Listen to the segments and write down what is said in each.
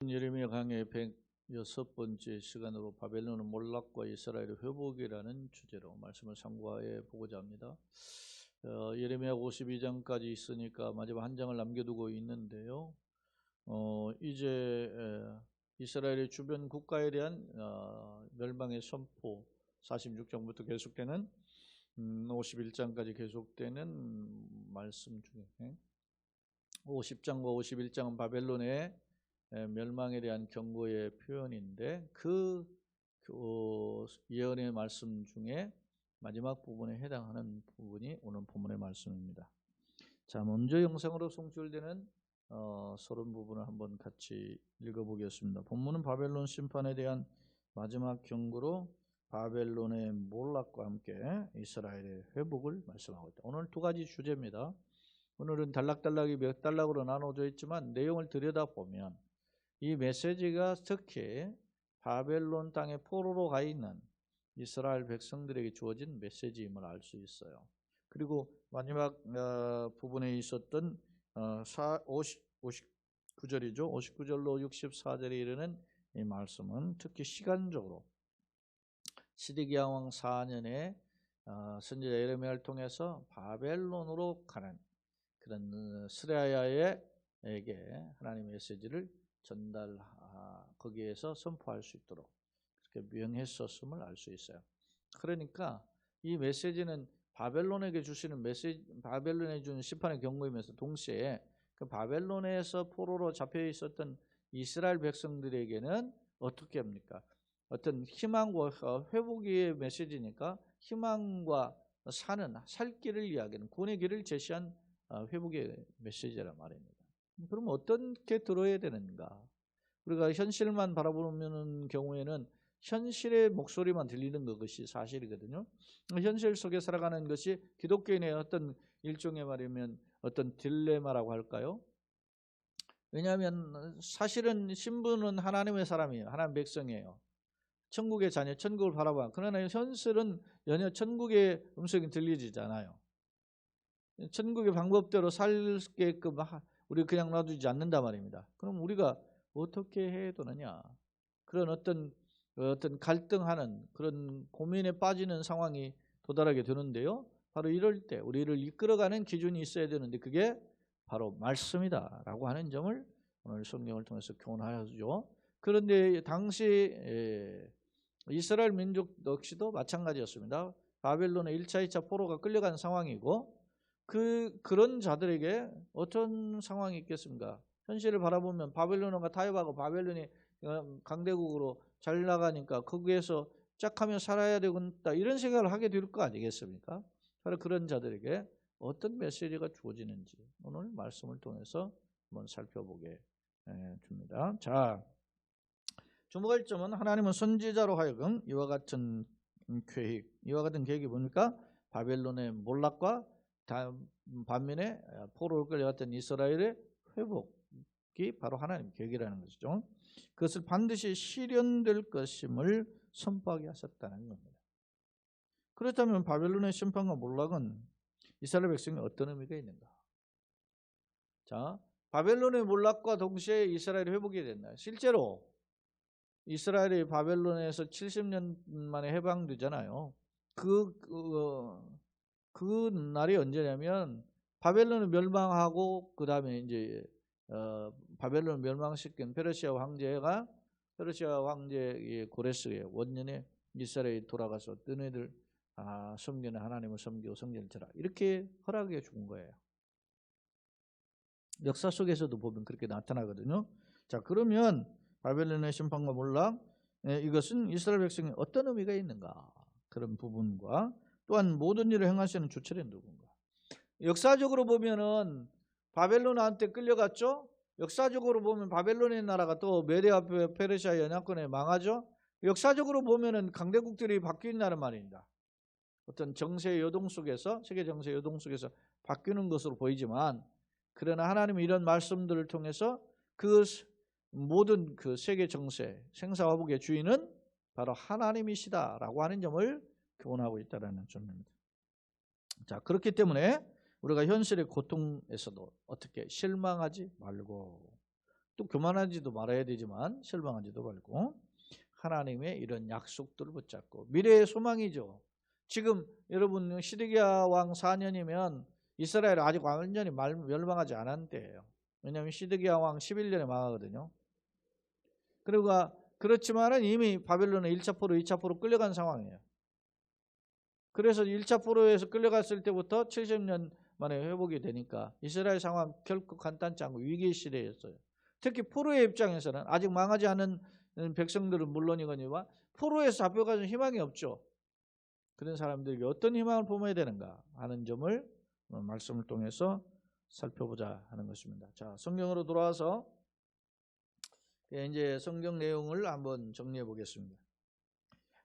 예레미야 강의 106번째 시간으로 바벨론은 몰락과 이스라엘의 회복이라는 주제로 말씀을 상고해 보고자 합니다. 예레미야 52장까지 있으니까 마지막 한 장을 남겨두고 있는데요. 이제 이스라엘의 주변 국가에 대한 멸망의 선포 46장부터 계속되는 51장까지 계속되는 말씀 중에 50장과 51장은 바벨론의 멸망에 대한 경고의 표현인데 그 예언의 말씀 중에 마지막 부분에 해당하는 부분이 오늘 본문의 말씀입니다. 자, 먼저 영상으로 송출되는 서론 부분을 한번 같이 읽어보겠습니다. 본문은 바벨론 심판에 대한 마지막 경고로 바벨론의 몰락과 함께 이스라엘의 회복을 말씀하고 있다. 오늘 두 가지 주제입니다. 오늘은 단락단락이 몇 단락으로 나눠져 있지만 내용을 들여다보면 이 메시지가 특히 바벨론 땅에 포로로 가 있는 이스라엘 백성들에게 주어진 메시지임을 알 수 있어요. 그리고 마지막 부분에 있었던 59절이죠. 59절로 64절에 이르는 이 말씀은 특히 시간적으로 시드기야 왕 4년에 선지자 예레미야를 통해서 바벨론으로 가는 그런 스라야에게 하나님의 메시지를 거기에서 선포할 수 있도록 그렇게 명했었음을 알 수 있어요. 그러니까 이 메시지는 바벨론에게 주시는 메시지, 바벨론에 주는 심판의 경고이면서 동시에 그 바벨론에서 포로로 잡혀 있었던 이스라엘 백성들에게는 어떻게 합니까? 어떤 희망과 회복의 메시지니까 희망과 살 길을 이야기하는 구원의 길을 제시한 회복의 메시지란 말입니다. 그럼 어떻게 들어야 되는가? 우리가 현실만 바라보는 경우에는 현실의 목소리만 들리는 것이 사실이거든요. 현실 속에 살아가는 것이 기독교인의 어떤 일종의 말이면 어떤 딜레마라고 할까요? 왜냐하면 사실은 신분은 하나님의 사람이에요. 하나님 백성이에요. 천국의 자녀, 천국을 바라봐. 그러나 현실은 전혀 천국의 음성이 들리지 않아요. 천국의 방법대로 살게끔 우리 그냥 놔두지 않는단 말입니다. 그럼 우리가 어떻게 해야 되느냐? 그런 어떤 갈등하는 그런 고민에 빠지는 상황이 도달하게 되는데요. 바로 이럴 때 우리를 이끌어가는 기준이 있어야 되는데 그게 바로 말씀이다라고 하는 점을 오늘 성경을 통해서 교훈하죠. 그런데 당시 이스라엘 민족 역시도 마찬가지였습니다. 바벨론의 1차, 2차 포로가 끌려간 상황이고 그런 자들에게 어떤 상황이 있겠습니까? 현실을 바라보면 바벨론과 타협하고 바벨론이 강대국으로 잘 나가니까 거기에서 짝하며 살아야 되겠다 이런 생각을 하게 될 거 아니겠습니까? 바로 그런 자들에게 어떤 메시지가 주어지는지 오늘 말씀을 통해서 한번 살펴보게 줍니다. 자, 주목할 점은 하나님은 선지자로 하여금 이와 같은 계획이 뭡니까? 바벨론의 몰락과 반면에 포로로 끌려갔던 이스라엘의 회복이 바로 하나님의 계획이라는 것이죠. 그것을 반드시 실현될 것임을 선포하게 하셨다는 겁니다. 그렇다면 바벨론의 심판과 몰락은 이스라엘 백성에 어떤 의미가 있는가? 자, 바벨론의 몰락과 동시에 이스라엘이 회복이 된다. 실제로 이스라엘이 바벨론에서 70년 만에 해방되잖아요. 그 날이 언제냐면 바벨론을 멸망하고 그 다음에 이제 바벨론을 멸망시킨 페르시아 황제의 고레스의 원년에 이스라엘이 돌아가서 너네들 섬기는 하나님을 섬기고 성전을 쳐라 이렇게 허락해 준 거예요. 역사 속에서도 보면 그렇게 나타나거든요. 자, 그러면 바벨론의 심판과 몰락 이것은 이스라엘 백성에 어떤 의미가 있는가? 그런 부분과 또한 모든 일을 행하시는 주체는 누군가? 역사적으로 보면은 바벨론한테 끌려갔죠. 역사적으로 보면 바벨론의 나라가 또 메디아 페르시아 연합군에 망하죠. 역사적으로 보면은 강대국들이 바뀐다는 말입니다. 어떤 정세 요동 속에서 세계 정세 요동 속에서 바뀌는 것으로 보이지만 그러나 하나님은 이런 말씀들을 통해서 그 모든 그 세계 정세 생사화복의 주인은 바로 하나님이시다라고 하는 점을 교훈하고 있다는 점입니다. 자, 그렇기 때문에 우리가 현실의 고통에서도 어떻게 실망하지 말고 또 교만하지도 말아야 되지만 실망하지도 말고 하나님의 이런 약속들을 붙잡고 미래의 소망이죠. 지금 여러분 시드기야 왕 4년이면 이스라엘은 아직 완전히 멸망하지 않은 때예요. 왜냐하면 시드기야 왕 11년에 망하거든요. 그리고 그렇지만은 이미 바벨론의 1차 포로, 2차 포로 끌려간 상황이에요. 그래서 1차 포로에서 끌려갔을 때부터 70년 만에 회복이 되니까 이스라엘 상황 결코 간단치 않고 위기 시대였어요. 특히 포로의 입장에서는 아직 망하지 않은 백성들은 물론이거니와 포로에서 잡혀가는 희망이 없죠. 그런 사람들에게 어떤 희망을 품어야 되는가 하는 점을 말씀을 통해서 살펴보자 하는 것입니다. 자, 성경으로 돌아와서 이제 성경 내용을 한번 정리해 보겠습니다.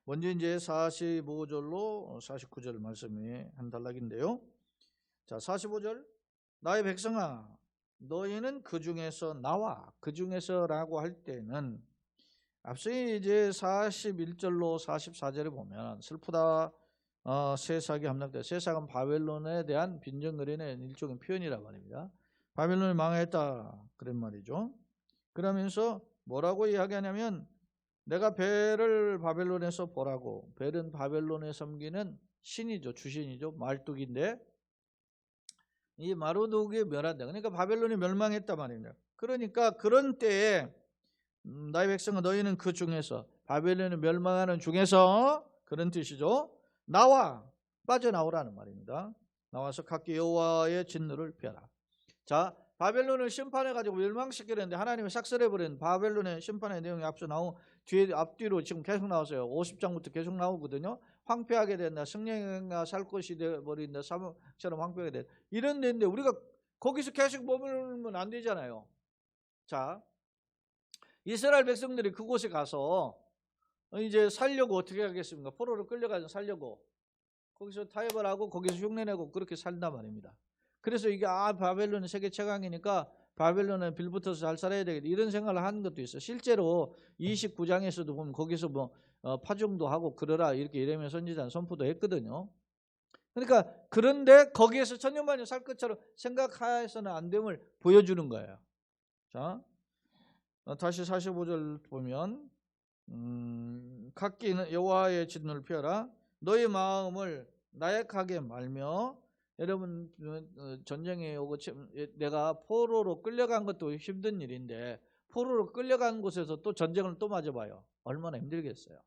먼저 이제 45절로 49절 말씀이 한 단락인데요. 자, 45절. 나의 백성아, 너희는 그 중에서 나와. 그 중에서라고 할 때는 앞서 이제 41절로 44절에 보면 슬프다. 세삭이 함락돼. 세삭은 바벨론에 대한 빈정거리는 일종의 표현이란 말입니다. 바벨론이 망했다 그런 말이죠. 그러면서 뭐라고 이야기하냐면 내가 벨을 바벨론에서 보라고. 벨은 바벨론에 섬기는 신이죠. 주신이죠. 말뚝인데 이 마르독이 멸한다. 그러니까 바벨론이 멸망했단 말입니다. 그러니까 그런 때에 나의 백성은 너희는 그 중에서 바벨론이 멸망하는 중에서 그런 뜻이죠. 나와 빠져나오라는 말입니다. 나와서 각기 여호와의 진노를 피하라. 자, 바벨론을 심판해가지고 멸망시키려는데 하나님이 삭설해버린 바벨론의 심판의 내용이 앞서 앞뒤로 지금 계속 나왔어요. 50장부터 계속 나오거든요. 황폐하게 된다. 승령이가 살 것이 되어버린다. 사막처럼 황폐하게 된다. 이런 데인데 우리가 거기서 계속 머물면 안 되잖아요. 자, 이스라엘 백성들이 그곳에 가서 이제 살려고 어떻게 하겠습니까? 포로로 끌려가서 살려고 거기서 타협을 하고 거기서 흉내내고 그렇게 살단 말입니다. 그래서 이게 바벨론은 세계 최강이니까 바벨론은 빌붙어서 잘 살아야 되겠다 이런 생각을 하는 것도 있어. 실제로 29장에서도 보면 거기서 파종도 하고 그러라 이렇게 이레미야 선지자는 선포도 했거든요. 그러니까 그런데 거기에서 천년만년 살 것처럼 생각해서는 안 됨을 보여주는 거예요. 자, 다시 45절 보면 각기 여호와의 진노를 피하라. 너희 마음을 나약하게 말며. 여러분 전쟁에 오고 내가 포로로 끌려간 것도 힘든 일인데 포로로 끌려간 곳에서 또 전쟁을 또 맞아봐요. 얼마나 힘들겠어요.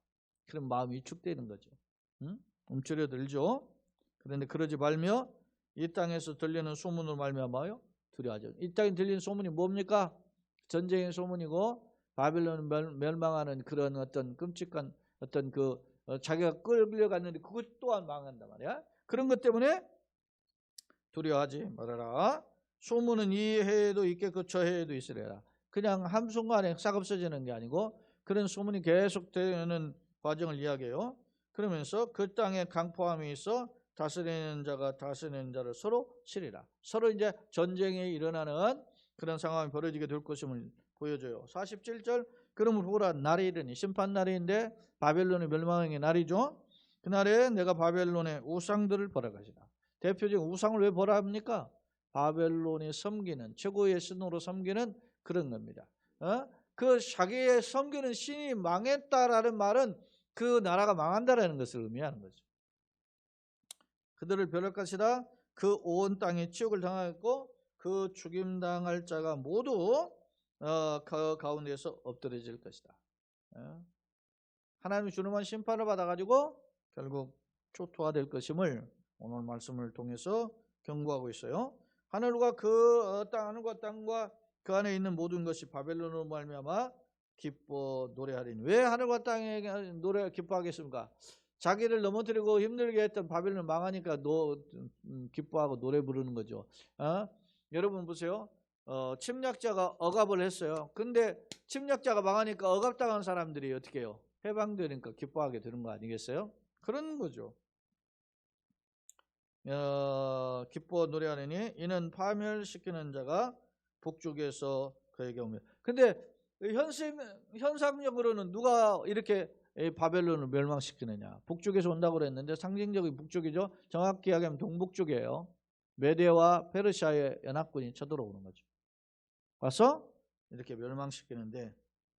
그럼 마음이 위축되는 거죠. 움츠려들죠. 그런데 그러지 말며 이 땅에서 들리는 소문을 말미암아요 두려워하죠. 이 땅에 들리는 소문이 뭡니까? 전쟁의 소문이고 바벨론 멸망하는 그런 어떤 끔찍한 어떤 자기가 끌려갔는데 그것 또한 망한단 말이야. 그런 것 때문에 두려워하지 말아라. 소문은 이 해에도 있겠고 저 해에도 있으리라. 그냥 한순간에 싹 없어지는 게 아니고 그런 소문이 계속되는 과정을 이야기해요. 그러면서 그 땅에 강포함이 있어 다스리는 자가 다스리는 자를 서로 치리라. 서로 이제 전쟁이 일어나는 그런 상황이 벌어지게 될 것임을 보여줘요. 47절. 그러므로 보라 날이 이르니 심판 날인데 바벨론의 멸망의 날이죠. 그날에 내가 바벨론의 우상들을 벌할 것이다. 대표적인 우상을 왜 벌합니까? 바벨론이 섬기는 최고의 신으로 섬기는 그런 겁니다. 그 자기의 섬기는 신이 망했다라는 말은 그 나라가 망한다라는 것을 의미하는 거죠. 그들을 멸할 것이다. 그 온 땅에 치욕을 당하였고 그 죽임당할 자가 모두 그 가운데서 엎드려질 것이다. 하나님이 주님한 심판을 받아가지고 결국 초토화될 것임을 오늘 말씀을 통해서 경고하고 있어요. 하늘과 하늘과 땅과 그 안에 있는 모든 것이 바벨론으로 말미암아 기뻐 노래하리니. 왜 하늘과 땅에 노래 기뻐하겠습니까? 자기를 넘어뜨리고 힘들게 했던 바벨론 망하니까 기뻐하고 노래 부르는 거죠. 여러분 보세요. 침략자가 억압을 했어요. 근데 침략자가 망하니까 억압당한 사람들이 어떻게 해요? 해방되니까 기뻐하게 되는 거 아니겠어요? 그런 거죠. 기뻐 노래하느니 이는 파멸시키는 자가 북쪽에서 그에게 오며. 근데 현상적으로는 누가 이렇게 바벨론을 멸망시키느냐? 북쪽에서 온다고 그랬는데 상징적인 북쪽이죠. 정확히 이야기하면 동북쪽이에요. 메데와 페르시아의 연합군이 쳐들어오는 거죠. 와서 이렇게 멸망시키는데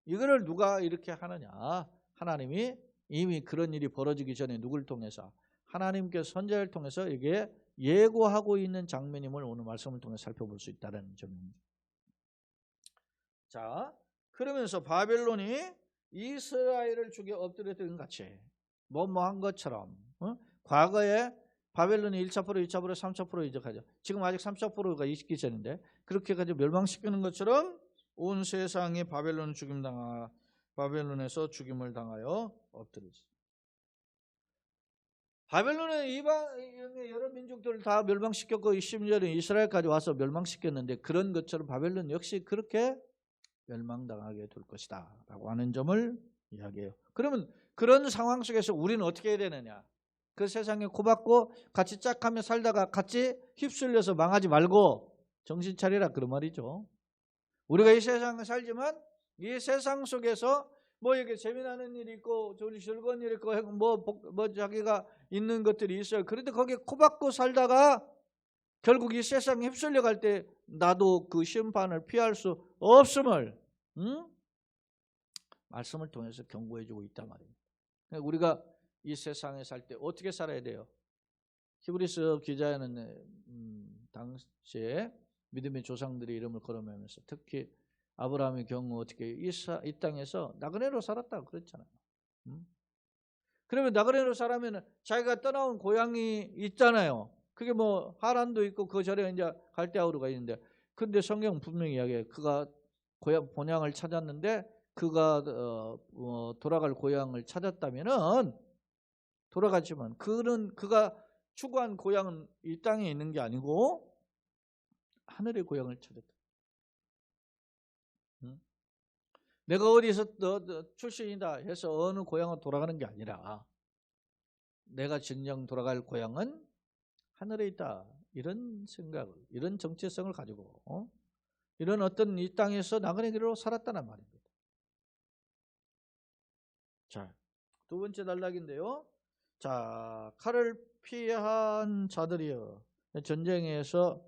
이거를 누가 이렇게 하느냐? 하나님이 이미 그런 일이 벌어지기 전에 누굴 통해서? 하나님께서 선지자를 통해서 이게 예고하고 있는 장면임을 오늘 말씀을 통해 살펴볼 수 있다는 점입니다. 자, 그러면서 바벨론이 이스라엘을 죽여 엎드려뜨린 같이 뭐한 것처럼 과거에 바벨론이 1차 포로, 2차 포로, 3차 포로 이적하죠. 지금 아직 3차 포로가 있기 전인데 그렇게 가지고 멸망시키는 것처럼 온 세상이 바벨론에서 죽임을 당하여 엎드리지. 바벨론은 이방의 여러 민족들을 다 멸망시켰고 심지어는 이스라엘까지 와서 멸망시켰는데 그런 것처럼 바벨론 역시 그렇게 멸망당하게 될 것이다 라고 하는 점을 이야기해요. 그러면 그런 상황 속에서 우리는 어떻게 해야 되느냐? 그 세상에 코박고 같이 짝하며 살다가 같이 휩쓸려서 망하지 말고 정신 차리라 그런 말이죠. 우리가 이 세상에 살지만 이 세상 속에서 뭐 이렇게 재미나는 일이 있고 즐거운 일이 있고 뭐 자기가 있는 것들이 있어요. 그런데 거기에 코박고 살다가 결국 이 세상에 휩쓸려 갈 때 나도 그 심판을 피할 수 없음을 말씀을 통해서 경고해주고 있단 말입니다. 그러니까 우리가 이 세상에 살 때 어떻게 살아야 돼요? 히브리서 기자는 당시에 믿음의 조상들의 이름을 거론하면서 특히 아브라함의 경우 어떻게 이 땅에서 나그네로 살았다고 그랬잖아요. 그러면 나그네로 살면 자기가 떠나온 고향이 있잖아요. 그게 뭐 하란도 있고 그 절에 이제 갈대아우르가 있는데, 근데 성경 분명히 이야기해요. 그가 본향을 찾았는데 그가 돌아갈 고향을 찾았다면은 돌아갔지만 그가 추구한 고향은 이 땅에 있는 게 아니고 하늘의 고향을 찾았다. 내가 어디서 출신이다 해서 어느 고향으로 돌아가는 게 아니라 내가 진정 돌아갈 고향은 하늘에 있다. 이런 생각을, 이런 정체성을 가지고 이런 어떤 이 땅에서 나그네 길로 살았다는 말입니다. 자, 두 번째 단락인데요. 자, 칼을 피한 자들이여. 전쟁에서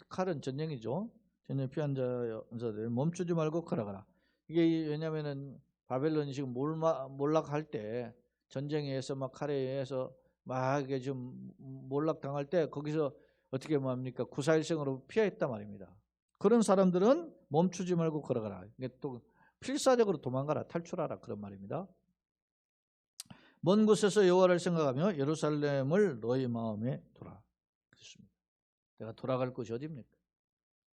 칼은 전쟁이죠. 전쟁 피한 자들 멈추지 말고 걸어가라. 이게 왜냐면은 바벨론이 지금 몰락할 때 전쟁에 의해서 막 칼에 의해서 막 이게 좀 몰락당할 때 거기서 어떻게 합니까? 구사일생으로 피했단 말입니다. 그런 사람들은 멈추지 말고 걸어가라. 이게 또 필사적으로 도망가라, 탈출하라 그런 말입니다. 먼 곳에서 여호와를 생각하며 예루살렘을 너희 마음에 두라. 그렇습니다. 내가 돌아갈 곳이 어디입니까?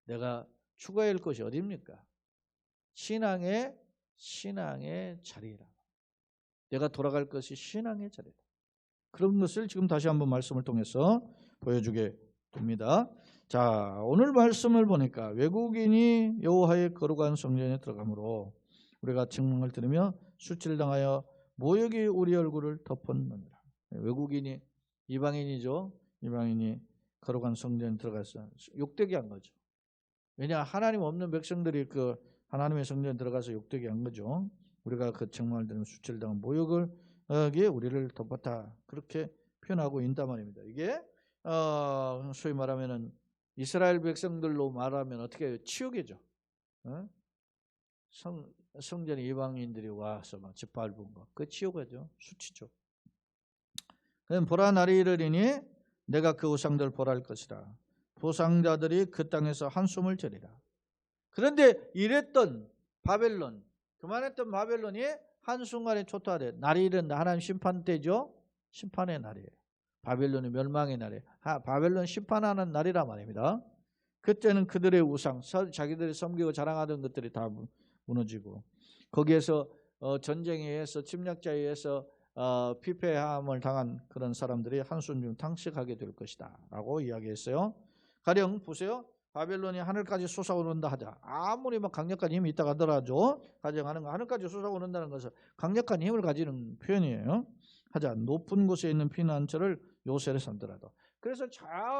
내가 추구할 곳이 어디입니까? 신앙의 자리라. 내가 돌아갈 것이 신앙의 자리다. 그런 것을 지금 다시 한번 말씀을 통해서 보여주게 됩니다. 자, 오늘 말씀을 보니까 외국인이 여호와의 거룩한 성전에 들어가므로 우리가 증명을 들으며 수치를 모욕이 우리 얼굴을 덮었느니라. 외국인이 이방인이죠. 이방인이 거룩한 성전에 들어가서 욕되게 한 거죠. 왜냐, 하나님 없는 백성들이 그 하나님의 성전에 들어가서 욕되게 한 거죠. 우리가 그 증명을 들으며 수치를 당한 모욕을 우리를 덮었다. 그렇게 표현하고 있단 말입니다. 이게 소위 말하면은 이스라엘 백성들로 말하면 어떻게 해요? 치욕이죠. 성전에 이방인들이 와서 막 짓밟은 거, 그 치욕이죠. 수치죠. 그럼 보라 날이 이르리니 내가 그 우상들을 벌할 것이라. 보상자들이 그 땅에서 한숨을 절이라. 그런데 이랬던 바벨론, 그만했던 바벨론이 한순간에 초토화돼. 날이 이른다. 하나님 심판 때죠. 심판의 날이에요. 바벨론의 멸망의 날이에요. 바벨론 심판하는 날이란 말입니다. 그때는 그들의 우상, 자기들이 섬기고 자랑하던 것들이 다 무너지고, 거기에서 전쟁에 의해서 침략자에 의해서 피폐함을 당한 그런 사람들이 한숨 좀 탄식하게 될 것이다 라고 이야기했어요. 가령 보세요. 바벨론이 하늘까지 솟아오른다 하자. 아무리 막 강력한 힘이 있다가 하더라도 가정하는 거, 하늘까지 솟아오른다는 것은 강력한 힘을 가지는 표현이에요. 하자. 높은 곳에 있는 피난처를 요새를 삼더라도. 그래서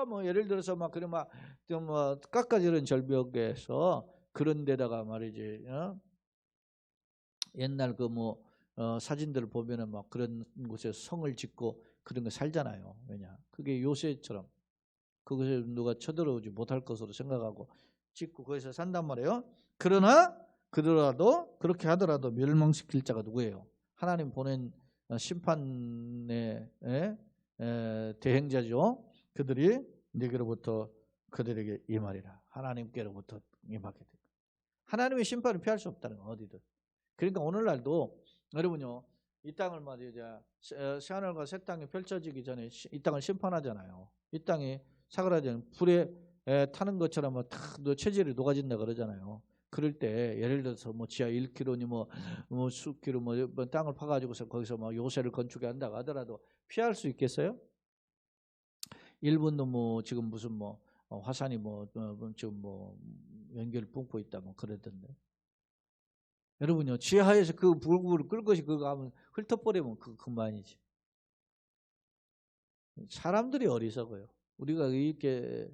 뭐 예를 들어서 막 그런 뭐 깎아지른 절벽에서 그런 데다가 말이지 옛날 그 뭐 사진들을 보면은 막 그런 곳에 성을 짓고 그런 거 살잖아요. 왜냐? 그게 요새처럼 그것에 누가 쳐들어오지 못할 것으로 생각하고 짓고 거기서 산단 말이에요. 그러나 그렇게 하더라도 멸망시킬 자가 누구예요? 하나님 보낸 심판의 대행자죠. 그들이 너희로부터 그들에게 임하리라. 하나님께로부터 임하게 됩니다. 하나님의 심판을 피할 수 없다는 거 어디든. 그러니까 오늘날도 여러분요, 이 땅을 말이죠, 새하늘과 새 땅이 펼쳐지기 전에 이 땅을 심판하잖아요. 이 땅이 사그라지는 불에 타는 것처럼 탁 체질이 녹아진다 그러잖아요. 그럴 때 예를 들어서 뭐 지하 1km니 뭐 수 킬로 뭐 땅을 파가지고서 거기서 뭐 요새를 건축해 한다고 하더라도 피할 수 있겠어요? 일본도 뭐 지금 무슨 뭐 화산이 지금 뭐 연기를 뿜고 있다 뭐 그러던데. 여러분요, 지하에서 그 불을 끌 것이 그거 하면 훑어버리면 그만이지. 사람들이 어리석어요. 우리가 이렇게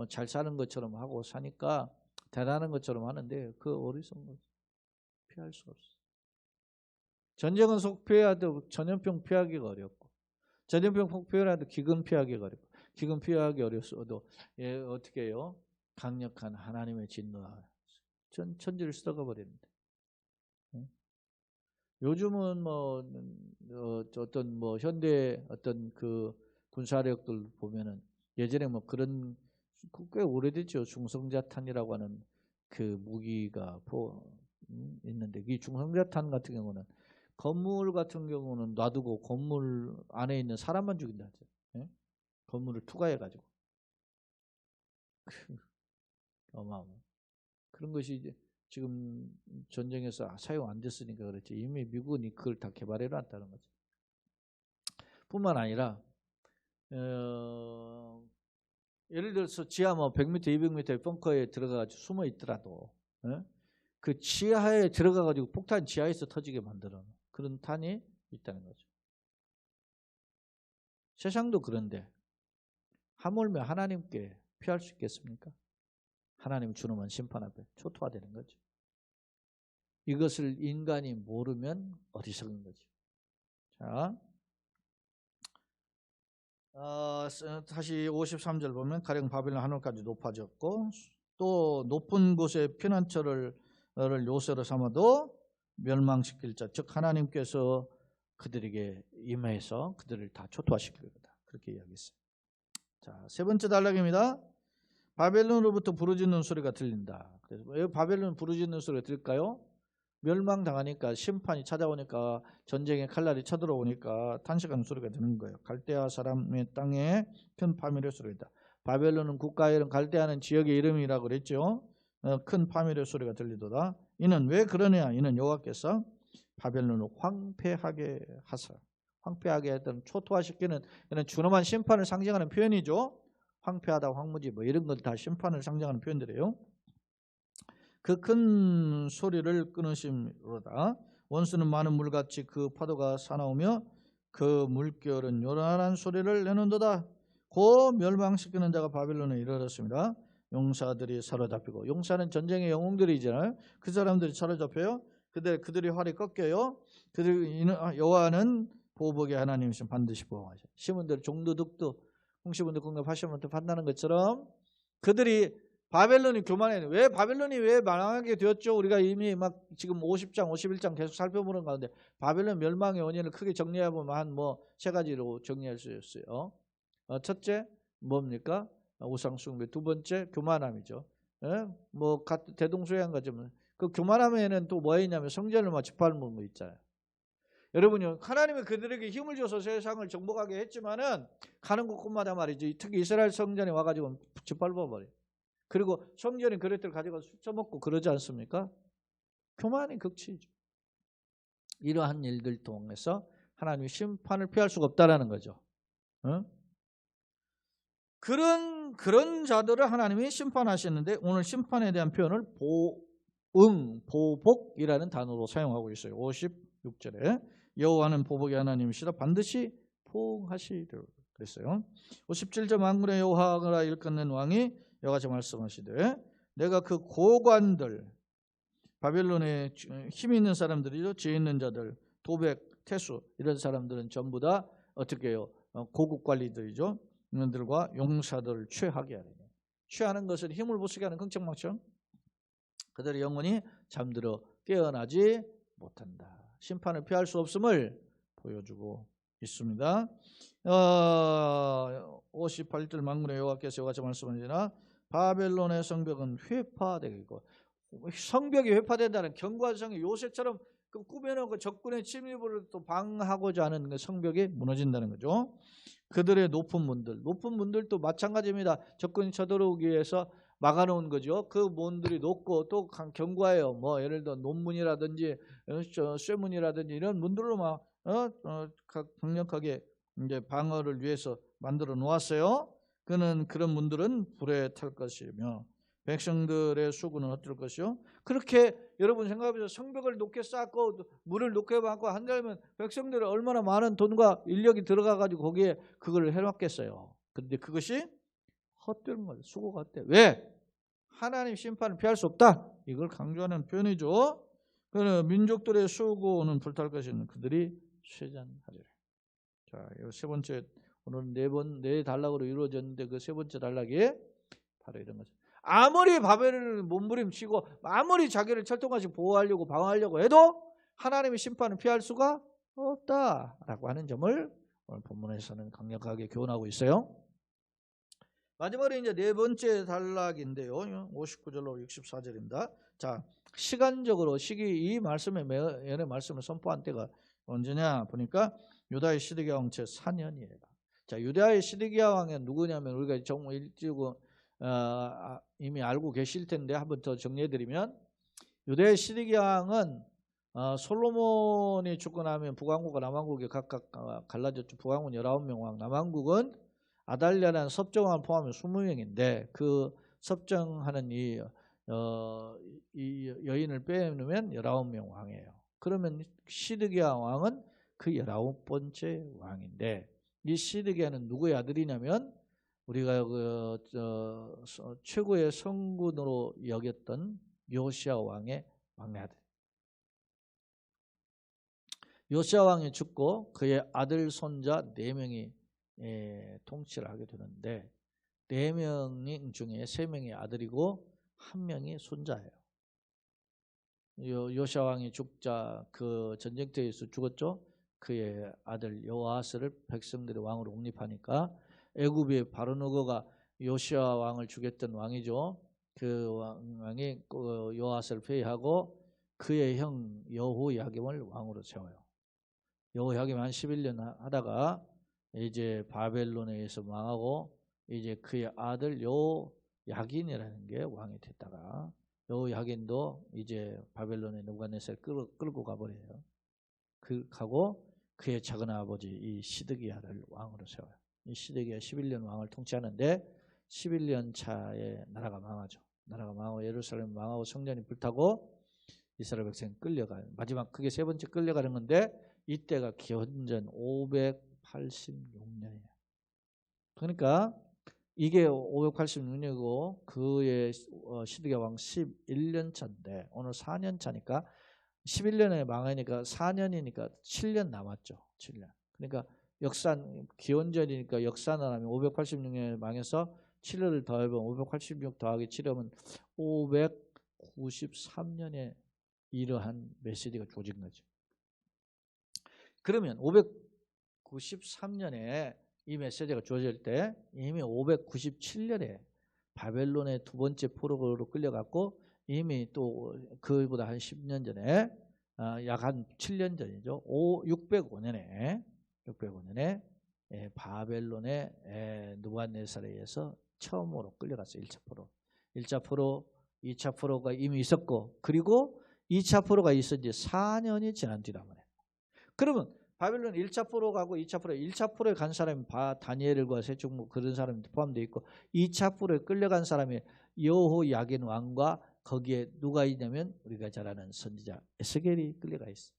잘 사는 것처럼 하고 사니까 대단한 것처럼 하는데 그 어리석은 거 피할 수가 없어. 전쟁은 속 피해야도 전염병 피하기가 어렵고, 전염병 속 피해야도 기근 피하기가 어렵고, 기근 피하기 어려서도 어떻게 해요? 강력한 하나님의 진노가 천지를 썩어 버립니다. 요즘은 뭐 어떤 뭐 현대 어떤 그 군사력들 보면은 예전에 뭐 그런 꽤 오래됐죠. 중성자탄이라고 하는 그 무기가 있는데, 이 중성자탄 같은 경우는 건물 같은 경우는 놔두고 건물 안에 있는 사람만 죽인다 하죠. 예? 건물을 투과해가지고. 어마어마. 그런 것이 이제 지금 전쟁에서 사용 안 됐으니까 그렇지. 이미 미국은 그걸 다 개발해 놨다는 거죠. 뿐만 아니라 예를 들어서 지하 뭐 100m, 200m의 벙커에 들어가가지고 숨어 있더라도 그 지하에 들어가가지고 폭탄 지하에서 터지게 만드는 그런 탄이 있다는 거죠. 세상도 그런데 하물며 하나님께 피할 수 있겠습니까? 하나님 주님은 심판 앞에 초토화되는 거죠. 이것을 인간이 모르면 어리석은 거죠. 자, 다시 53절 보면 가령 바벨론 하늘까지 높아졌고 또 높은 곳에 피난처를 요새로 삼아도 멸망시킬 자, 즉 하나님께서 그들에게 임해서 그들을 다 초토화시킬 거다. 그렇게 이야기했어요. 자, 세 번째 단락입니다. 바벨론으로부터 부르짖는 소리가 들린다. 그래서 왜 바벨론 부르짖는 소리가 들릴까요? 멸망당하니까, 심판이 찾아오니까, 전쟁의 칼날이 쳐들어오니까 탄식하는 소리가 드는 거예요. 갈대아 사람의 땅에 큰 파멸의 소리다. 바벨론은 국가의 이름, 갈대아는 지역의 이름이라고 그랬죠. 큰 파멸의 소리가 들리도다. 이는 왜 그러냐? 이는 여호와께서 바벨론을 황폐하게 하사, 황폐하게 했던 초토화시키는 이런 준엄한 심판을 상징하는 표현이죠. 황폐하다, 황무지 뭐 이런 걸 다 심판을 상징하는 표현들이에요. 그 큰 소리를 끊으심으로다. 원수는 많은 물같이 그 파도가 사나우며 그 물결은 요란한 소리를 내는도다. 고 멸망시키는 자가 바벨론에 이르렀습니다. 용사들이 사로잡히고, 용사는 전쟁의 영웅들이잖아요. 그 사람들이 사로잡혀요. 그들이 활이 꺾여요. 여호와는 보복의 하나님이신 반드시 보호하셔. 심은 대로 종도 득도 홍시분도 공급하시면 판다는 것처럼 그들이 바벨론이 교만해. 왜 바벨론이 왜 망하게 되었죠? 우리가 이미 막 지금 50장, 51장 계속 살펴보는 가운데 바벨론 멸망의 원인을 크게 정리해보면 한 뭐 세 가지로 정리할 수 있어요. 첫째 뭡니까? 우상 숭배. 두 번째 교만함이죠. 예? 뭐 대동소이한 거지만 그 교만함에는 또 뭐가 있냐면 성전을 막 짓밟는 거 있잖아요. 여러분요, 하나님이 그들에게 힘을 줘서 세상을 정복하게 했지만은 가는 곳곳마다 말이지, 특히 이스라엘 성전에 와가지고 짓밟아버려. 그리고 성전이 그릇들 가져가서 술 처먹고 그러지 않습니까? 교만의 극치죠. 이러한 일들 통해서 하나님이 심판을 피할 수가 없다라는 거죠. 그런 자들을 하나님이 심판하시는데 오늘 심판에 대한 표현을 보복이라는 단어로 사용하고 있어요. 56절에 여호와는 보복의 하나님이시다. 반드시 포옹하시리라 그랬어요. 57절 만군의 여호와가 일컫는 왕이 여호와께서 말씀하시되 내가 그 고관들, 바벨론에 힘 있는 사람들이죠. 지혜 있는 자들, 도백, 태수 이런 사람들은 전부 다 어떻게 해요? 고급 관리들이죠. 이들과 용사들을 취하게 하리니. 취하는 것은 힘을 못쓰게 하는 긍정망청. 그들의 영혼이 잠들어 깨어나지 못한다. 심판을 피할 수 없음을 보여주고 있습니다. 58절 만군의 여호와께서 이와 같이 말씀하시나 바벨론의 성벽은 회파되고, 성벽이 회파된다는 경관성이 요새처럼 그 꾸며놓은 그 적군의 침입을 또 방하고자 하는 그 성벽이 무너진다는 거죠. 그들의 높은 문들도 마찬가지입니다. 적군이 쳐들어오기 위해서 막아놓은 거죠. 그 문들이 높고 또 견고해요. 뭐 예를 들어 논문이라든지 쇠문이라든지 이런 문들로 막 강력하게 이제 방어를 위해서 만들어 놓았어요. 그는 그런 문들은 불에 탈 것이며 백성들의 수군은 어떨 것이요? 그렇게 여러분 생각해보세요. 성벽을 높게 쌓고 물을 높게 받고 한다면 백성들이 얼마나 많은 돈과 인력이 들어가가지고 거기에 그걸 해놨겠어요. 그런데 그것이 헛되는 거예요. 수고가 헛돼. 왜? 하나님 심판을 피할 수 없다. 이걸 강조하는 표현이죠. 그는 민족들의 수고는 불탈 것이는 그들이 쇠잔하리라. 자, 이 세 번째, 오늘 네 단락으로 이루어졌는데 그 세 번째 단락이 바로 이런 거죠. 아무리 바벨을 몸부림치고 아무리 자기를 철통같이 보호하려고 방어하려고 해도 하나님의 심판을 피할 수가 없다라고 하는 점을 오늘 본문에서는 강력하게 교훈하고 있어요. 마지막으로 이제 네 번째 단락인데요. 59절로 64절입니다. 자, 시간적으로 이 말씀의 예언의 말씀을 선포한 때가 언제냐 보니까 유다의 시드기야 왕 제 4년이에요. 자, 유다의 시드기야 왕은 누구냐면 우리가 정말 일찍 이미 알고 계실 텐데 한번 더 정리해드리면, 유다의 시드기야 왕은 솔로몬이 죽고 나면 북왕국과 남왕국이 각각 갈라졌죠. 북왕국은 19명 왕, 남왕국은 아달랴라는 섭정왕을 포함해 20명인데 그 섭정하는 이 여인을 빼놓으면 19명 왕이에요. 그러면 시드기야 왕은 그 19번째 왕인데, 이 시드기야는 누구의 아들이냐면 우리가 최고의 성군으로 여겼던 요시야 왕의 막내 아들. 요시야 왕이 죽고 그의 아들 손자 4명이 통치를 하게 되는데 4명 중에 3명이 아들이고 1명이 손자예요. 요시야 왕이 죽자 그 전쟁터에서 죽었죠. 그의 아들 여호아스를 백성들이 왕으로 옹립하니까 애굽의 바로느고가 요시야 왕을 죽였던 왕이죠. 그 왕이 여호아스를 폐위하고 그의 형 여호야김을 왕으로 세워요. 여호야김 한 11년 하다가 이제 바벨론에 의해서 망하고 이제 그의 아들 여호야긴이라는 게 왕이 됐다가 여호야긴도 이제 바벨론에 느부갓네살 끌고 가버려요. 하고 그의 작은 아버지 이 시드기야를 왕으로 세워요. 이 시드기야 11년 왕을 통치하는데 11년 차에 나라가 망하죠. 나라가 망하고 예루살렘 망하고 성전이 불타고 이스라엘 백성이 끌려가요. 마지막 그게 세 번째 끌려가는 건데 이때가 기원전 586년이에요. 그러니까 이게 586년이고 그의 시드기야 왕 11년 차인데 오늘 4년 차니까 11년에 망하니까 4년이니까 7년 남았죠. 7년. 그러니까 기원전이니까 역산을 하면 586년에 망해서 7년을 더하면 586 더하기 7하면 593년에 이러한 메시지가 주어진 거죠. 그러면 593년에 이 메시지가 주어질 때 이미 597년에 바벨론의 두 번째 포로로 끌려갔고 이미 또 그보다 한 10년 전에 약 한 7년 전이죠. 605년에 바벨론의 느부갓네살에 의해서 처음으로 끌려갔어요. 1차 포로. 1차 포로, 2차 포로가 이미 있었고 그리고 2차 포로가 있은 지 4년이 지난 뒤란 말이에요. 그러면 바벨론 1차 포로 가고 2차 포로, 1차 포로에 간 사람이 다니엘과 세축무 그런 사람이 포함되어 있고 2차 포로에 끌려간 사람이 여호야긴 왕과 거기에 누가 있냐면 우리가 잘 아는 선지자 에스겔이 끌려가 있어요.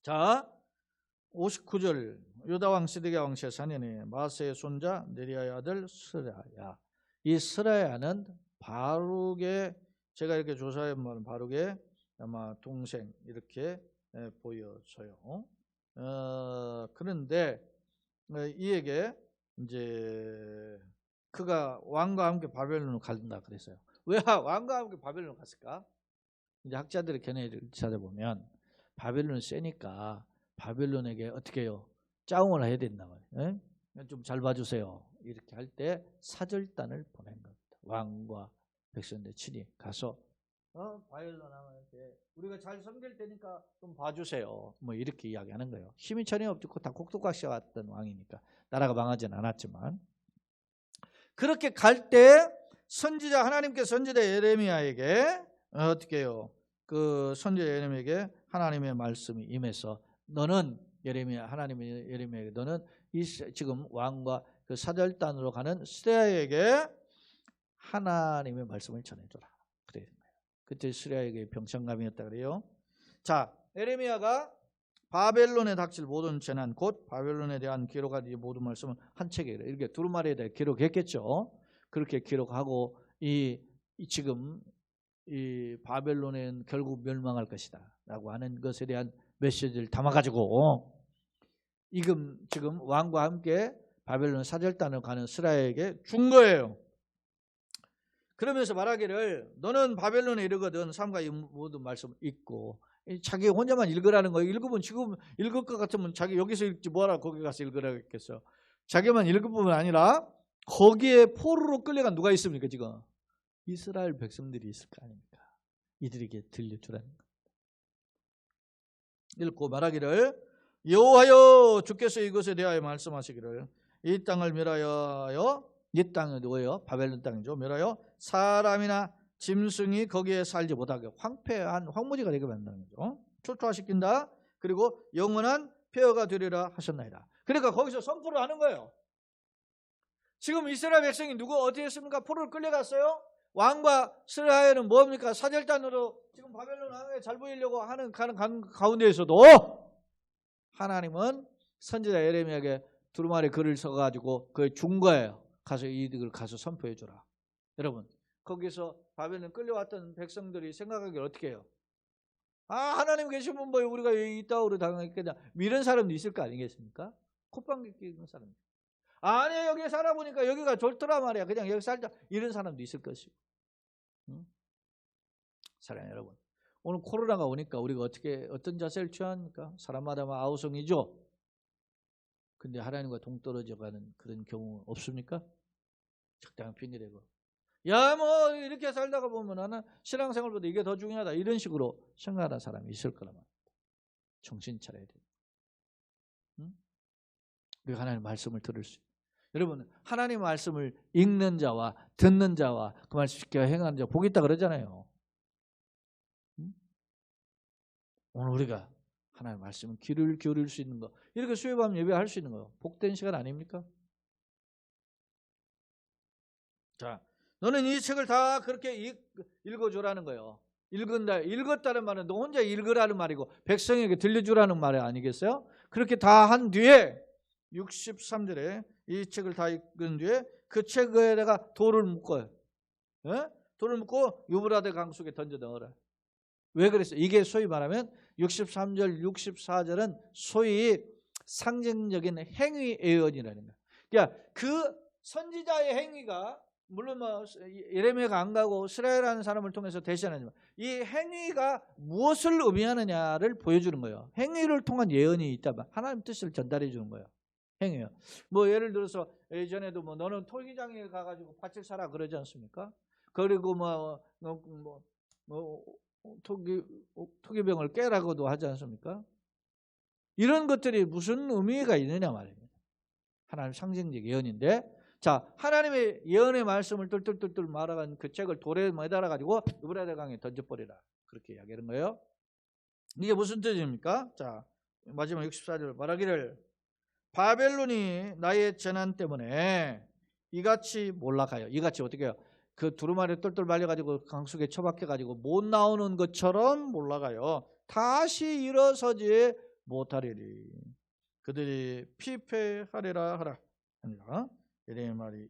자, 59절 유다왕 시드기야 왕 제4년에 마세의 손자 네리야의 아들 스라야. 이 스라야는 바룩의 제가 이렇게 조사해 보면 바룩의 아마 동생 이렇게 보여져요. 그런데 이에게 이제 그가 왕과 함께 바벨론으로 간다 그랬어요. 왜 왕과 함께 바벨론으로 갔을까? 이제 학자들의 견해를 찾아보면 바벨론은 세니까 바벨론에게 어떻게 해요? 짜웅을 해야 된다 말이에요. 좀 잘 봐주세요. 이렇게 할 때 사절단을 보낸 겁니다. 왕과 백성들 친히 가서 바벨론 왕한테 우리가 잘 섬길 테니까 좀 봐주세요. 뭐 이렇게 이야기하는 거예요. 힘이 전혀 없고 다 꼭두각시가 왔던 왕이니까 나라가 망하진 않았지만 그렇게 갈 때 선지자 하나님께 선지자 예레미야에게 어떻게 해요? 그 선지자 예레미야에게 하나님의 말씀이 임해서 너는 예레미야 하나님의 예레미야에게 너는 이 지금 왕과 그 사절단으로 가는 스레야에게 하나님의 말씀을 전해줘라. 그래요. 그때 스레야에게 병창감이었다 그래요. 자, 예레미야가 바벨론에 닥칠 모든 재난 곧 바벨론에 대한 기록한 이 모든 말씀은 한 책에 이렇게 두루마리에 대해 기록했겠죠. 그렇게 기록하고 지금 이 바벨론은 결국 멸망할 것이다라고 하는 것에 대한 메시지를 담아가지고 지금 왕과 함께 바벨론 사절단을 가는 스라야에게 준 거예요. 그러면서 말하기를 너는 바벨론에 이르거든 삼가 이 모든 말씀 읽고 자기 혼자만 읽으라는 거예요. 읽으면 지금 읽을 것 같으면 자기 여기서 읽지 뭐하라 거기 가서 읽으라고 했겠어요. 자기만 읽을 뿐만 아니라 거기에 포로로 끌려간 누가 있습니까 지금? 이스라엘 백성들이 있을 거 아닙니까? 이들에게 들려주라는 겁니다. 읽고 말하기를 여호와여 주께서 이것에 대하여 말씀하시기를 이 땅을 멸하여 이 땅은 누구예요? 바벨론 땅이죠. 멸하여 사람이나 짐승이 거기에 살지 못하게 황폐한 황무지가 되게 만드는 거죠. 초토화시킨다. 그리고 영원한 폐허가 되리라 하셨나이다. 그러니까 거기서 선포를 하는 거예요. 지금 이스라엘 백성이 누구 어디에 있습니까? 포로를 끌려갔어요. 왕과 스라야는 뭡니까? 사절단으로 지금 바벨론 왕에 잘 보이려고 하는 가운데에서도 하나님은 선지자 예레미야에게 두루마리 글을 써가지고 그걸 준 거예요. 가서 이들을 가서 선포해 주라. 여러분 거기서 바벨론 끌려왔던 백성들이 생각하기를 어떻게 해요? 하나님 계시면 뭐 우리가 이 땅으로 당했겠냐 이런 사람도 있을 거 아니겠습니까? 콧방귀 끼는 사람. 아니 여기 살아보니까 여기가 좋더라 말이야. 그냥 여기 살자 이런 사람도 있을 것이고. 사랑하는 여러분 오늘 코로나가 오니까 우리가 어떤 자세를 취합니까? 사람마다 아우성이죠. 근데 하나님과 동떨어져가는 그런 경우 없습니까? 적당한 핑계대고 야 뭐 이렇게 살다가 보면 나는 신앙생활보다 이게 더 중요하다 이런 식으로 생각하는 사람이 있을 거란 말입니다. 정신 차려야 돼요. 우리가 하나님의 말씀을 들을 수 있어요. 여러분 하나님의 말씀을 읽는 자와 듣는 자와 그 말씀 지켜 행하는 자 복이 있다 그러잖아요. 오늘 우리가 하나님의 말씀은 귀를 기울일 수 있는 거 이렇게 수요밤 예배할 수 있는 거예요. 복된 시간 아닙니까? 자, 너는 이 책을 다 그렇게 읽어주라는 거예요. 읽었다는 말은 너 혼자 읽으라는 말이고 백성에게 들려주라는 말 아니겠어요? 그렇게 다 한 뒤에 63절에 이 책을 다 읽은 뒤에 그 책에다가 돌을 묶어요. 예? 돌을 묶고 유브라데 강 속에 던져 넣어라. 왜 그랬어요? 이게 소위 말하면 63절, 64절은 소위 상징적인 행위 예언이라는 거예요. 그러니까 그 선지자의 행위가 물론 뭐 예레미야가 안 가고 스라엘이라는 사람을 통해서 대신하지만 이 행위가 무엇을 의미하느냐를 보여주는 거예요. 행위를 통한 예언이 있다면 하나님 뜻을 전달해 주는 거예요. 행위요. 뭐 예를 들어서 예전에도 뭐 너는 토기장에 가가지고 밭을 사라 그러지 않습니까? 그리고 토기병을 깨라고도 하지 않습니까? 이런 것들이 무슨 의미가 있느냐 말입니다. 하나님 상징적 예언인데 자 하나님의 예언의 말씀을 뚫뚫뚫 말아간 그 책을 돌에 매달아가지고 유브라데 강에 던져버리라 그렇게 이야기하는 거예요. 이게 무슨 뜻입니까? 자 마지막 64절 말하기를 바벨론이 나의 재난 때문에 이같이 몰락하여 이같이 어떻게 해요? 그 두루마리 똘똘 말려가지고 강속에 처박혀가지고 못 나오는 것처럼 몰락하여 다시 일어서지 못하리리. 그들이 피폐하리라 하라. 아니라 예레미야 말이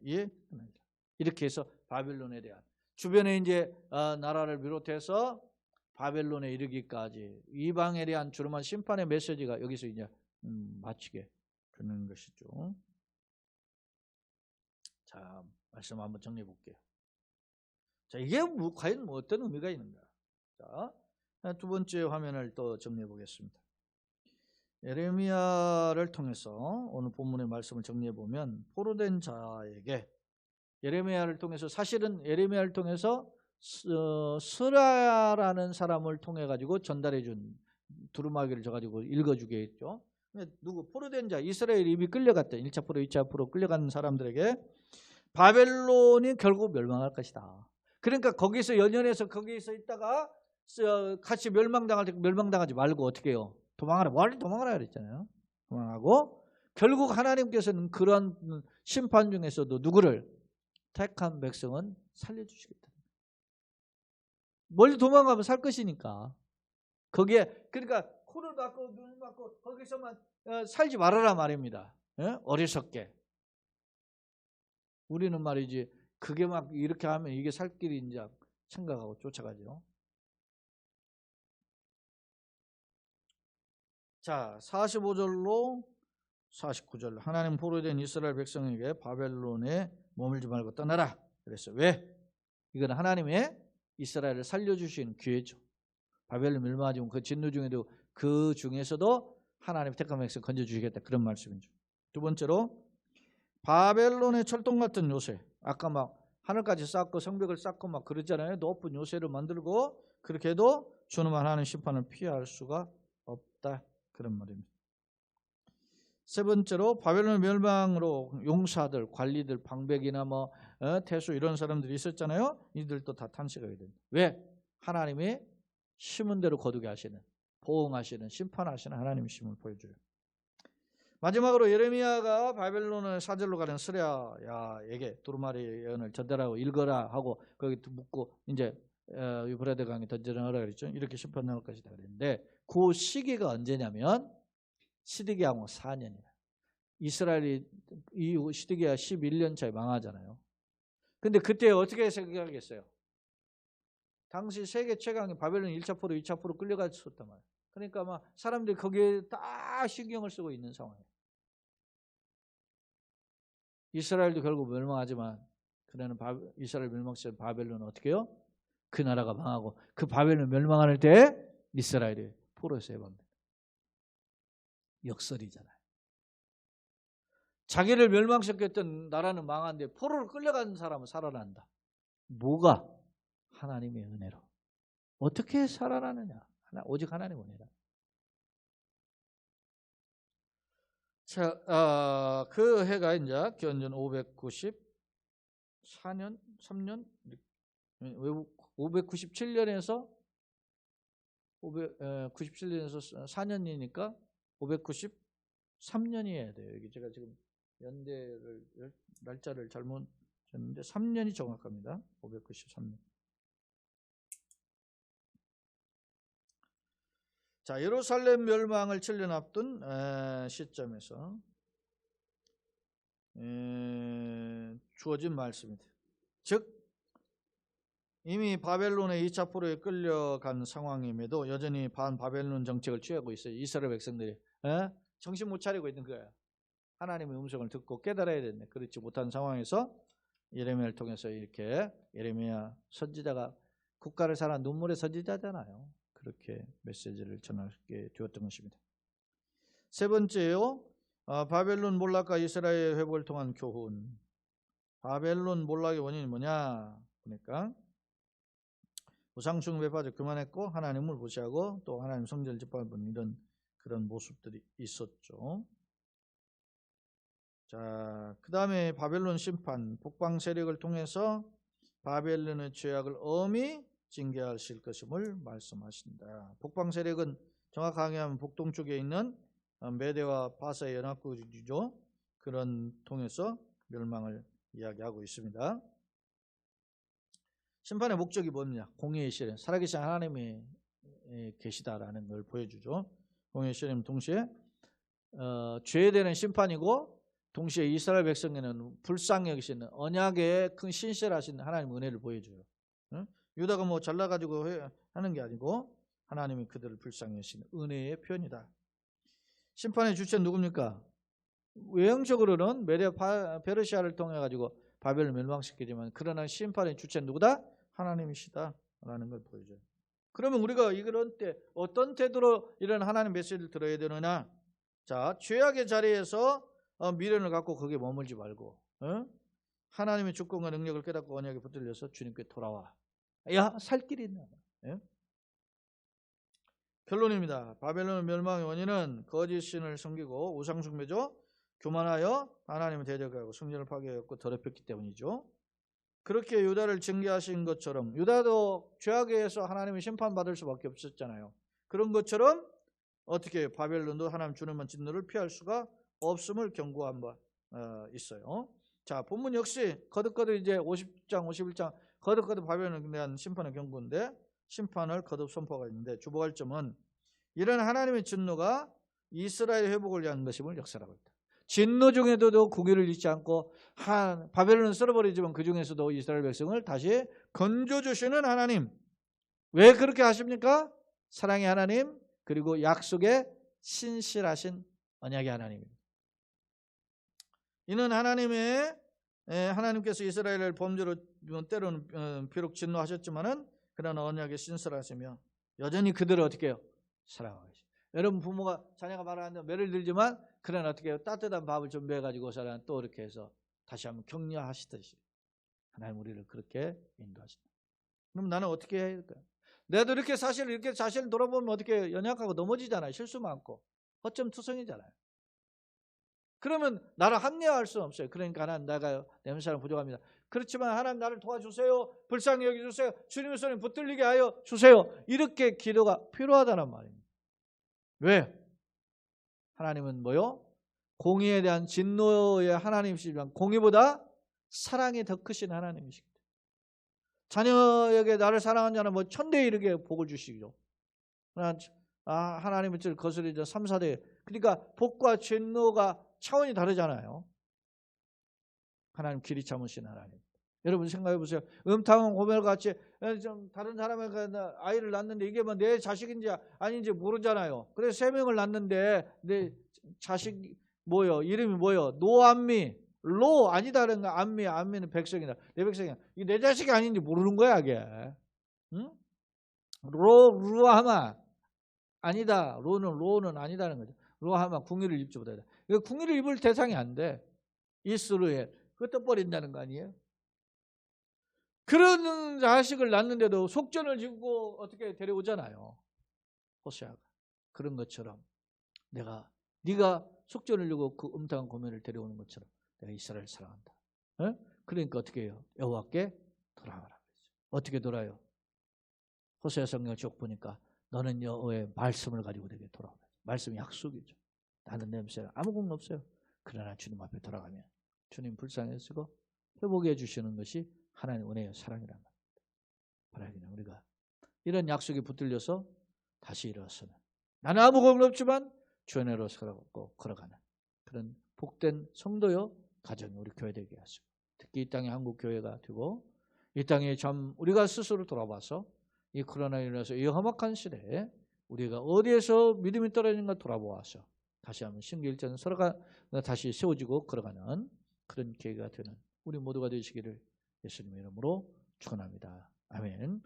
이렇게 해서 바벨론에 대한 주변에 이제 나라를 비롯해서 바벨론에 이르기까지 이방에 대한 주름한 심판의 메시지가 여기서 이제 마치게 되는 것이죠. 자 말씀 한번 정리해 볼게요. 자, 이게 과연 어떤 의미가 있는가? 자, 두 번째 화면을 또 정리해 보겠습니다. 예레미야를 통해서 오늘 본문의 말씀을 정리해 보면 포로된 자에게 예레미야를 통해서 사실은 예레미야를 통해서 스라라는 사람을 통해 가지고 전달해 준 두루마기를 줘 가지고 읽어 주게 했죠. 누구 포로된 자 이스라엘이 이미 끌려갔다. 1차 포로 2차 포로 끌려간 사람들에게 바벨론이 결국 멸망할 것이다. 그러니까 거기서 연연해서 거기서 있다가 같이 멸망당할 때 멸망당하지 말고 어떻게 해요? 도망하라. 원래 도망하라 그랬잖아요. 도망하고 결국 하나님께서는 그런 심판 중에서도 누구를 택한 백성은 살려주시겠다. 멀리 도망가면 살 것이니까 거기에 그러니까 코를 막고 눈을 막고 거기서만 살지 말아라 말입니다. 예? 어리석게. 우리는 말이지 그게 막 이렇게 하면 이게 살 길인지 생각하고 쫓아가죠. 자, 45절로 49절 하나님 포로된 이스라엘 백성에게 바벨론에 머물지 말고 떠나라 그랬어요. 왜? 이건 하나님의 이스라엘을 살려주신 기회죠. 바벨론 멸망하지만 그 진노 중에도 그 중에서도 하나님 택한 백성 건져주시겠다 그런 말씀이죠. 두 번째로 바벨론의 철동 같은 요새 아까 막 하늘까지 쌓고 성벽을 쌓고 막 그러잖아요. 높은 요새를 만들고 그렇게 해도 주는 하나님 심판을 피할 수가 없다 그런 말입니다. 세 번째로 바벨론 멸망으로 용사들, 관리들, 방백이나 뭐 태수 이런 사람들이 있었잖아요. 이들도 다 탄식하게 됩니다. 왜? 하나님이 심은 대로 거두게 하시는, 보응하시는, 심판하시는 하나님의 심을 보여줘요. 마지막으로 예레미야가 바벨론을 사절로 가는 스레야에게 두루마리 예언을 전달하고 읽어라 하고 거기 묻고 이제 유브라데 강에 던져넣으라 그랬죠. 이렇게 심판 나올 것이다 그랬는데 그 시기가 언제냐면 시드기야 왕 4년이에요. 이스라엘이 이후 시드기야 11년 차에 망하잖아요. 근데 그때 어떻게 생각하겠어요? 당시 세계 최강의 바벨론 1차 포로 2차 포로 끌려갔었단 말이에요. 그러니까 막 사람들이 거기에 다 신경을 쓰고 있는 상황이에요. 이스라엘도 결국 멸망하지만 그러는 이스라엘 멸망시절 바벨론은 어떻게 해요? 그 나라가 망하고 그 바벨론 멸망할 때 이스라엘이 포로에서 해방됩니다. 역설이잖아요. 자기를 멸망시켰던 나라는 망한데 포로를 끌려간 사람은 살아난다. 뭐가? 하나님의 은혜로. 어떻게 살아나느냐? 오직 하나님의 은혜라. 자, 그 해가 이제 기원전 594년, 3년, 597년에서 4년이니까 593년이어야 돼요. 여기 제가 지금 연대를 날짜를 잘못 쳤는데 3년이 정확합니다. 593년. 자, 예루살렘 멸망을 7년 앞둔 시점에서 주어진 말씀입니다. 즉 이미 바벨론의 2차 포로에 끌려간 상황임에도 여전히 반바벨론 정책을 취하고 있어요. 이스라엘 백성들이 정신 못 차리고 있는 거예요. 하나님의 음성을 듣고 깨달아야 되는데 그렇지 못한 상황에서 예레미야를 통해서 이렇게 예레미야 선지자가 국가를 사랑한 눈물의 선지자잖아요. 그렇게 메시지를 전하게 되었던 것입니다. 세 번째요. 바벨론 몰락과 이스라엘 회복을 통한 교훈. 바벨론 몰락의 원인이 뭐냐? 그러니까 우상숭배에 빠져 그만했고 하나님을 무시하고 또 하나님 성전을 짓밟은 이런 그런 모습들이 있었죠. 자, 그 다음에 바벨론 심판, 북방 세력을 통해서 바벨론의 죄악을 엄히 징계하실 것임을 말씀하신다. 북방 세력은 정확하게 하면 북동쪽에 있는 메대와 바사의 연합국이죠. 그런 통해서 멸망을 이야기하고 있습니다. 심판의 목적이 뭐냐? 공의의 실현, 살아계신 하나님이 계시다라는 걸 보여주죠. 공의의 실현 동시에 죄되는 심판이고 동시에 이스라엘 백성에는 불쌍히 여기시는 언약의 큰 신실하신 하나님의 은혜를 보여줘요. 유다가 뭐 잘나가지고 하는 게 아니고 하나님이 그들을 불쌍히 여기시는 은혜의 표현이다. 심판의 주체는 누굽니까? 외형적으로는 메대 페르시아를 통해 가지고 바벨을 멸망시키지만 그러나 심판의 주체는 누구다? 하나님이시다라는 걸 보여줘요. 그러면 우리가 이런 때 어떤 태도로 이런 하나님 메시지를 들어야 되느냐? 자, 죄악의 자리에서 미련을 갖고 거기에 머물지 말고 하나님의 주권과 능력을 깨닫고 언약에 붙들려서 주님께 돌아와. 야, 살 길이 있나? 결론입니다. 바벨론 멸망의 원인은 거짓 신을 섬기고 우상 숭배죠. 교만하여 하나님을 대적하고 성전을 파괴하였고 더럽혔기 때문이죠. 그렇게 유다를 징계하신 것처럼 유다도 죄악에 의해서 하나님의 심판받을 수밖에 없었잖아요. 그런 것처럼 어떻게 바벨론도 하나님 주님만 진노를 피할 수가 없음을 경고한 바 있어요. 자, 본문 역시 거듭거듭 이제 50장, 51장 거듭거듭 바벨론에 대한 심판의 경고인데 심판을 거듭 선포가 있는데 주목할 점은 이런 하나님의 진노가 이스라엘 회복을 위한 것임을 역설하고 있다. 진노 중에도 공의를 잊지 않고 바벨론은 쓸어버리지만 그 중에서도 이스라엘 백성을 다시 건져주시는 하나님. 왜 그렇게 하십니까? 사랑의 하나님 그리고 약속에 신실하신 언약의 하나님입니다. 이는 하나님께서 이스라엘을 범죄로 때로는 비록 진노하셨지만은 그러나 언약에 신실하시며 여전히 그들을 어떻게 해요? 사랑하고 계십니다. 여러분 부모가 자녀가 말하는데 매를 들지만 그러나 어떻게 해요? 따뜻한 밥을 준비해가지고 또 이렇게 해서 다시 한번 격려하시듯이 하나님 우리를 그렇게 인도하신다. 그럼 나는 어떻게 해야 될까요? 내가 이렇게 자신을 돌아보면 어떻게 연약하고 넘어지잖아요. 실수 많고 허점투성이잖아요. 그러면 나를 합리화할 수는 없어요. 그러니까 하나님 내가 내 사람 부족합니다. 그렇지만 하나님 나를 도와주세요. 불쌍히 여겨주세요. 주님의 손에 붙들리게 하여 주세요. 이렇게 기도가 필요하다는 말입니다. 왜? 하나님은 뭐요? 공의에 대한 진노의 하나님이시지만 공의보다 사랑이 더 크신 하나님이시거든요. 자녀에게 나를 사랑하는 자는 뭐 천대에 이르게 복을 주시죠. 하나님의 뜻을 거스르죠. 3, 4대. 그러니까 복과 진노가 차원이 다르잖아요. 하나님 길이 참으신 하나님. 여러분 생각해 보세요. 음탕한 고멜같이 좀 다른 사람의 아이를 낳는데 이게 뭐 내 자식인지 아닌지 모르잖아요. 그래서 3명을 낳는데 내 자식 뭐요? 이름이 뭐요? 노암미. 로 아니다라는 거. 암미는 백성이다. 내 백성이야. 이게 내 자식이 아닌지 모르는 거야 이게. 응? 루하마 아니다. 로는 아니다는 거죠. 루하마 궁의를 입지 못하다. 이거 궁의를 입을 대상이 안 돼. 이스루엘 그거 떠버린다는 거 아니에요? 그런 자식을 낳는데도 속전을 지고 어떻게 데려오잖아요. 호세아가. 그런 것처럼 네가 속전을 지고 그 음탕한 고멜을 데려오는 것처럼 내가 이스라엘을 사랑한다. 그러니까 어떻게 해요? 여호와께 돌아가라. 어떻게 돌아요? 호세아 성경을 쭉 보니까 너는 여호와의 말씀을 가지고 내게 돌아오라. 말씀이 약속이죠. 나는 냄새가 아무 공 없어요. 그러나 주님 앞에 돌아가면 주님 불쌍해지고 회복해 주시는 것이 하나님의 은혜의 사랑이란 말입니다. 바라기는 우리가 이런 약속에 붙들려서 다시 일어서는 나는 아무 겁 없지만 주 은혜로 살아가고 걸어가는 그런 복된 성도요 가정이 우리 교회 되게 하시고 특히 이 땅의 한국 교회가 되고 이 땅에 참 우리가 스스로 돌아봐서 이 코로나로 인해서 이 험악한 시대에 우리가 어디에서 믿음이 떨어진가 돌아보아서 다시 한번 신기일전 서로가 다시 세워지고 걸어가는 그런 계기가 되는 우리 모두가 되시기를 예수님의 이름으로 축원합니다. 아멘.